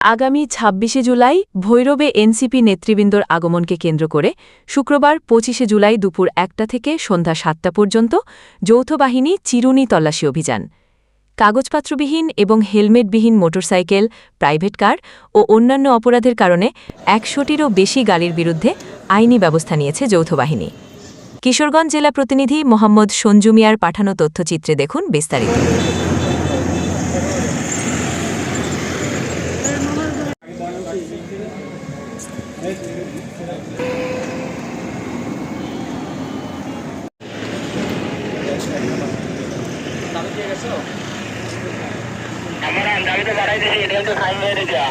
আগামী ২৬শে জুলাই ভৈরবে এনসিপি নেতৃবৃন্দর আগমনকে কেন্দ্র করে শুক্রবার ২৫শে জুলাই দুপুর ১টা থেকে সন্ধ্যা ৭টা পর্যন্ত যৌথ বাহিনী চিরুনি তল্লাশি অভিযান। কাগজপত্রবিহীন এবং হেলমেটবিহীন মোটরসাইকেল, প্রাইভেট কার ও অন্যান্য অপরাধের কারণে ১০০টিরও বেশি গাড়ির বিরুদ্ধে আইনি ব্যবস্থা নিয়েছে যৌথ বাহিনী। কিশোরগঞ্জ জেলা প্রতিনিধি মোহাম্মদ সঞ্জু মিয়ার পাঠানো তথ্যচিত্রে দেখুন বিস্তারিত। আমরা আমি তো বাড়াই দিয়েছি, এটা তো খাই মেরে যা।